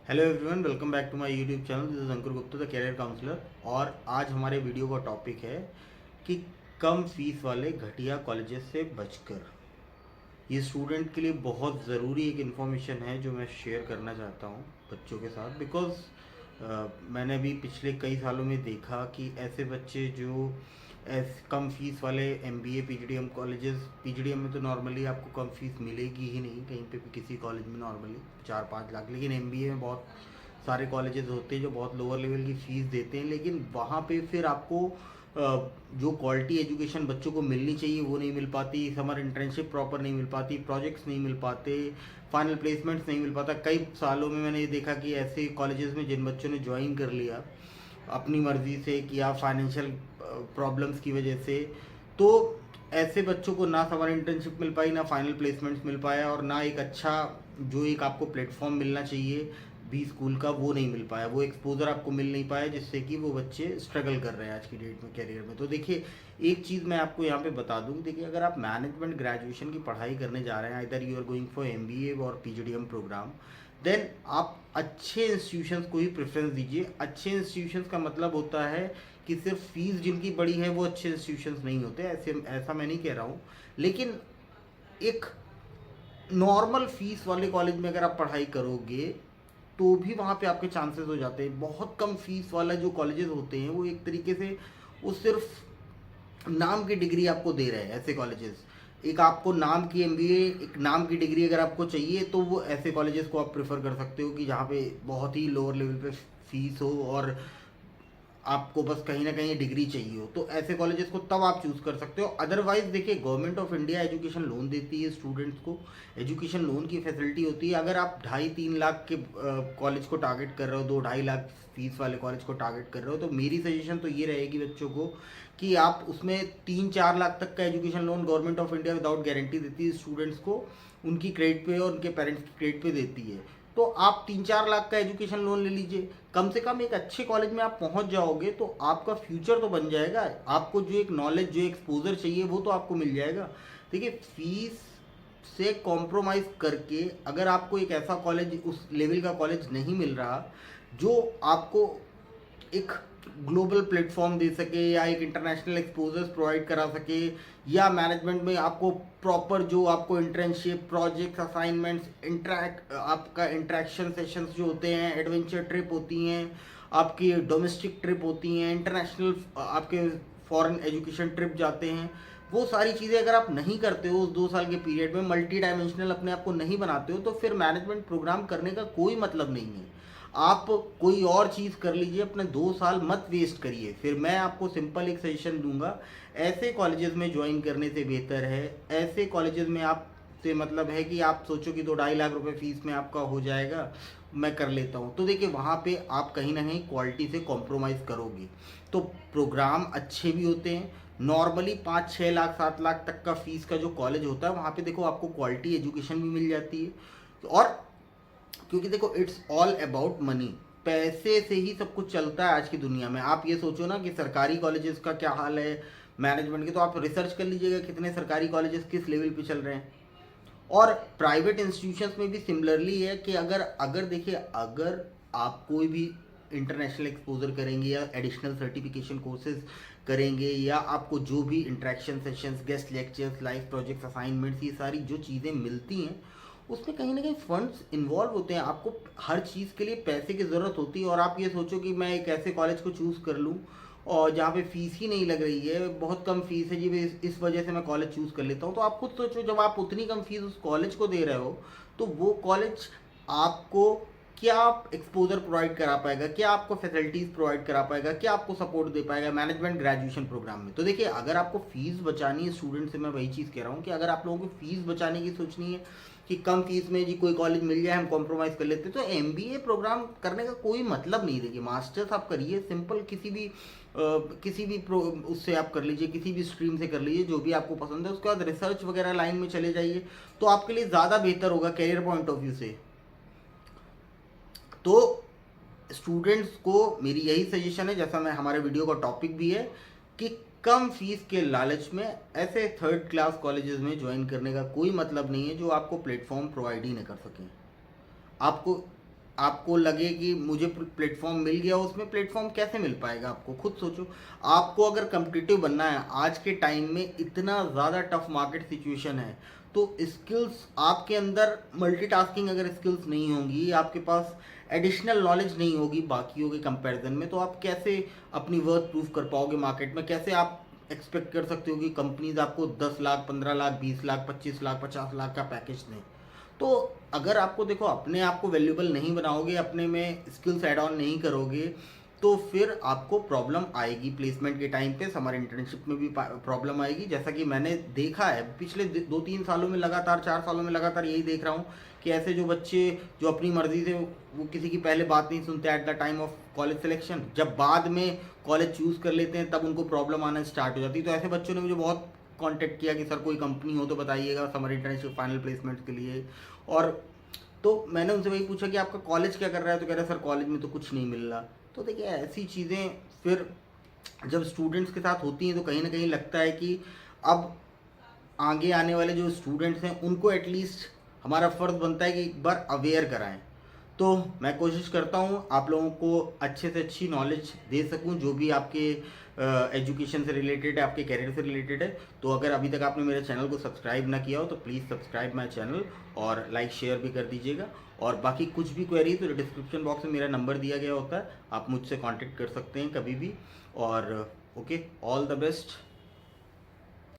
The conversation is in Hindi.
Hello everyone, welcome back to my YouTube channel. This is Ankur Gupta, the career counsellor. और आज हमारे वीडियो का टॉपिक है कि कम फीस वाले घटिया कॉलेजेस से बचकर। ये स्टूडेंट के लिए बहुत ज़रूरी एक इन्फॉर्मेशन है जो मैं शेयर करना चाहता हूँ बच्चों के साथ। बिकॉज मैंने भी पिछले कई सालों में देखा कि ऐसे बच्चे जो कम फीस वाले एमबीए पीजीडीएम कॉलेजेस, पीजीडीएम में तो नॉर्मली आपको कम फीस मिलेगी ही नहीं कहीं पे भी, किसी कॉलेज में नॉर्मली 4-5 लाख, लेकिन एमबीए में बहुत सारे कॉलेजेस होते हैं जो बहुत लोअर लेवल की फ़ीस देते हैं, लेकिन वहाँ पे फिर आपको जो क्वालिटी एजुकेशन बच्चों को मिलनी चाहिए वो नहीं मिल पाती, समर इंटर्नशिप प्रॉपर नहीं मिल पाती, प्रोजेक्ट्स नहीं मिल पाते, फाइनल प्लेसमेंट्स नहीं मिल पाता। कई सालों में मैंने ये देखा कि ऐसे कॉलेजेस में जिन बच्चों ने ज्वाइन कर लिया अपनी मर्ज़ी से कि या फाइनेंशियल प्रॉब्लम्स की वजह से, तो ऐसे बच्चों को ना समर इंटर्नशिप मिल पाई, ना फाइनल प्लेसमेंट्स मिल पाया, और ना एक अच्छा जो एक आपको प्लेटफॉर्म मिलना चाहिए बी स्कूल का वो नहीं मिल पाया, वो एक्सपोजर आपको मिल नहीं पाया जिससे कि वो बच्चे स्ट्रगल कर रहे हैं आज की डेट में कैरियर में। तो देखिए, एक चीज़ मैं आपको यहाँ पे बता दूँ, देखिए अगर आप मैनेजमेंट ग्रेजुएशन की पढ़ाई करने जा रहे हैं, इधर you are going for MBA और पीजीडीएम प्रोग्राम, देन आप अच्छे इंस्टीट्यूशंस को ही प्रेफरेंस दीजिए। अच्छे इंस्टीट्यूशंस का मतलब होता है कि सिर्फ फीस जिनकी बड़ी है वो अच्छे इंस्टीट्यूशंस नहीं होते, ऐसा मैं नहीं कह रहा हूँ, लेकिन एक नॉर्मल फीस वाले कॉलेज में अगर आप पढ़ाई करोगे तो भी वहाँ पे आपके चांसेस हो जाते हैं। बहुत कम फीस वाला जो कॉलेजेस होते हैं वो एक तरीके से वो सिर्फ नाम की डिग्री आपको दे रहे हैं। ऐसे कॉलेजेस, एक आपको नाम की एमबीए, एक नाम की डिग्री अगर आपको चाहिए तो वो ऐसे कॉलेजेस को आप प्रेफर कर सकते हो कि जहाँ पे बहुत ही लोअर लेवल पे फीस हो और आपको बस कहीं ना कहीं डिग्री चाहिए हो, तो ऐसे कॉलेजेस को तब आप चूज़ कर सकते हो। अदरवाइज देखिए, government of India education loan देती है स्टूडेंट्स को, एजुकेशन लोन की फैसिलिटी होती है। अगर आप 2.5-3 लाख के कॉलेज को टारगेट कर रहे हो, 2-2.5 लाख फीस वाले कॉलेज को टारगेट कर रहे हो, तो मेरी सजेशन तो ये रहेगी बच्चों को कि आप उसमें 3-4 लाख तक का education loan government of India without guarantee देती है स्टूडेंट्स को, उनकी क्रेडिट पे और उनके पेरेंट्स की क्रेडिट पे देती है। तो आप 3-4 लाख का एजुकेशन लोन ले लीजिए, कम से कम एक अच्छे कॉलेज में आप पहुंच जाओगे तो आपका फ्यूचर तो बन जाएगा। आपको जो एक नॉलेज, जो एक्सपोजर चाहिए वो तो आपको मिल जाएगा। देखिए, फीस से कॉम्प्रोमाइज़ करके अगर आपको एक ऐसा कॉलेज, उस लेवल का कॉलेज नहीं मिल रहा जो आपको एक ग्लोबल प्लेटफॉर्म दे सके या एक इंटरनेशनल एक्सपोजर्स प्रोवाइड करा सके, या मैनेजमेंट में आपको प्रॉपर जो आपको इंटर्नशिप, प्रोजेक्ट्स, असाइनमेंट्स, आपका इंटरेक्शन सेशंस जो होते हैं, एडवेंचर ट्रिप होती हैं, आपकी डोमेस्टिक ट्रिप होती हैं, इंटरनेशनल आपके फॉरेन एजुकेशन ट्रिप जाते हैं, वो सारी चीज़ें अगर आप नहीं करते हो उस 2 साल के पीरियड में, मल्टी डायमेंशनल अपने आप को नहीं बनाते हो, तो फिर मैनेजमेंट प्रोग्राम करने का कोई मतलब नहीं है। आप कोई और चीज़ कर लीजिए, अपने 2 साल मत वेस्ट करिए। फिर मैं आपको सिंपल एक सजेशन दूंगा, ऐसे कॉलेजेस में ज्वाइन करने से बेहतर है, ऐसे कॉलेजेस में आप से मतलब है कि आप सोचो कि 2-2.5 लाख रुपए फीस में आपका हो जाएगा, मैं कर लेता हूँ, तो देखिए वहाँ पे आप कहीं ना कहीं क्वालिटी से कॉम्प्रोमाइज़ करोगे। तो प्रोग्राम अच्छे भी होते हैं, नॉर्मली 5-6 लाख 7 लाख तक का फीस का जो कॉलेज होता है वहाँ पे देखो आपको क्वालिटी एजुकेशन भी मिल जाती है। और क्योंकि देखो, इट्स ऑल अबाउट मनी, पैसे से ही सब कुछ चलता है आज की दुनिया में। आप ये सोचो ना कि सरकारी कॉलेजेस का क्या हाल है मैनेजमेंट के, तो आप रिसर्च कर लीजिएगा कितने सरकारी कॉलेजेस किस लेवल पे चल रहे हैं। और प्राइवेट इंस्टीट्यूशंस में भी सिमिलरली है कि अगर अगर देखिए, अगर आप कोई भी इंटरनेशनल एक्सपोजर करेंगे या एडिशनल सर्टिफिकेशन कोर्सेज करेंगे, या आपको जो भी interaction sessions, guest lectures, live projects, assignments, ये सारी जो चीज़ें मिलती हैं उसमें कहीं ना कहीं फंड्स इन्वॉल्व होते हैं। आपको हर चीज़ के लिए पैसे की ज़रूरत होती है, और आप ये सोचो कि मैं एक ऐसे कॉलेज को चूज़ कर लूँ और जहाँ पे फीस ही नहीं लग रही है, बहुत कम फीस है जी, इस वजह से मैं कॉलेज चूज़ कर लेता हूँ। तो आप खुद सोचो, जब आप उतनी कम फीस उस कॉलेज को दे रहे हो तो वो कॉलेज आपको क्या एक्सपोजर प्रोवाइड करा पाएगा, क्या आपको फैसिलिटीज़ प्रोवाइड करा पाएगा, क्या आपको सपोर्ट दे पाएगा मैनेजमेंट ग्रेजुएशन प्रोग्राम में। तो देखिए, अगर आपको फीस बचानी है स्टूडेंट से, मैं वही चीज़ कह रहा हूँ कि अगर आप लोगों को फीस बचाने की सोचनी है कि कम फीस में जी कोई कॉलेज मिल जाए हम कॉम्प्रोमाइज़ कर लेते हैं, तो एमबीए प्रोग्राम करने का कोई मतलब नहीं। देखिए, मास्टर्स आप करिए सिंपल, किसी भी उससे आप कर लीजिए, किसी भी स्ट्रीम से कर लीजिए जो भी आपको पसंद है, उसके बाद रिसर्च वगैरह लाइन में चले जाइए, तो आपके लिए ज़्यादा बेहतर होगा कैरियर पॉइंट ऑफ व्यू से। तो स्टूडेंट्स को मेरी यही सजेशन है, जैसा मैं हमारे वीडियो का टॉपिक भी है, कि कम फीस के लालच में ऐसे थर्ड क्लास कॉलेजेस में ज्वाइन करने का कोई मतलब नहीं है जो आपको प्लेटफॉर्म प्रोवाइड ही नहीं कर सकें। आपको आपको लगे कि मुझे प्लेटफॉर्म मिल गया, उसमें प्लेटफॉर्म कैसे मिल पाएगा आपको? खुद सोचो। आपको अगर कम्पिटिटिव बनना है आज के टाइम में, इतना ज़्यादा टफ मार्केट सिचुएशन है, तो स्किल्स आपके अंदर, मल्टीटास्किंग अगर स्किल्स नहीं होंगी, आपके पास एडिशनल नॉलेज नहीं होगी बाकियों के कंपैरिजन में, तो आप कैसे अपनी वर्थ प्रूफ कर पाओगे मार्केट में? कैसे आप एक्सपेक्ट कर सकते हो कि कंपनीज आपको 10 लाख, 15 लाख, 20 लाख, 25 लाख, 50 लाख का पैकेज दें? तो अगर आपको, देखो, अपने आप को वैल्यूबल नहीं बनाओगे, अपने में स्किल्स ऐड ऑन नहीं करोगे, तो फिर आपको प्रॉब्लम आएगी प्लेसमेंट के टाइम पे। समर इंटर्नशिप में भी प्रॉब्लम आएगी, जैसा कि मैंने देखा है पिछले 2-3 सालों में, लगातार 4 सालों में लगातार यही देख रहा हूँ कि ऐसे जो बच्चे जो अपनी मर्जी से, वो किसी की पहले बात नहीं सुनते at the time of college selection, जब बाद में कॉलेज चूज़ कर लेते हैं तब उनको प्रॉब्लम आना स्टार्ट हो जाती है। तो ऐसे बच्चों ने मुझे बहुत कांटेक्ट किया कि सर कोई कंपनी हो तो बताइएगा समर इंटर्नशिप फाइनल प्लेसमेंट के लिए। और तो मैंने उनसे वही पूछा कि आपका कॉलेज क्या कर रहा है, तो कह रहे सर कॉलेज में तो कुछ नहीं मिल रहा। तो देखिए, ऐसी चीज़ें फिर जब स्टूडेंट्स के साथ होती हैं तो कहीं ना कहीं लगता है कि अब आगे आने वाले जो स्टूडेंट्स हैं उनको एटलीस्ट हमारा फ़र्ज़ बनता है कि एक बार अवेयर कराएं। तो मैं कोशिश करता हूँ आप लोगों को अच्छे से अच्छी नॉलेज दे सकूँ, जो भी आपके एजुकेशन से रिलेटेड है, आपके कैरियर से रिलेटेड है। तो अगर अभी तक आपने मेरे चैनल को सब्सक्राइब ना किया हो तो प्लीज़ सब्सक्राइब माई चैनल, और लाइक शेयर भी कर दीजिएगा। और बाकी कुछ भी क्वेरी तो डिस्क्रिप्शन बॉक्स में मेरा नंबर दिया गया होता है, आप मुझसे कांटेक्ट कर सकते हैं कभी भी। और ओके, ऑल द बेस्ट।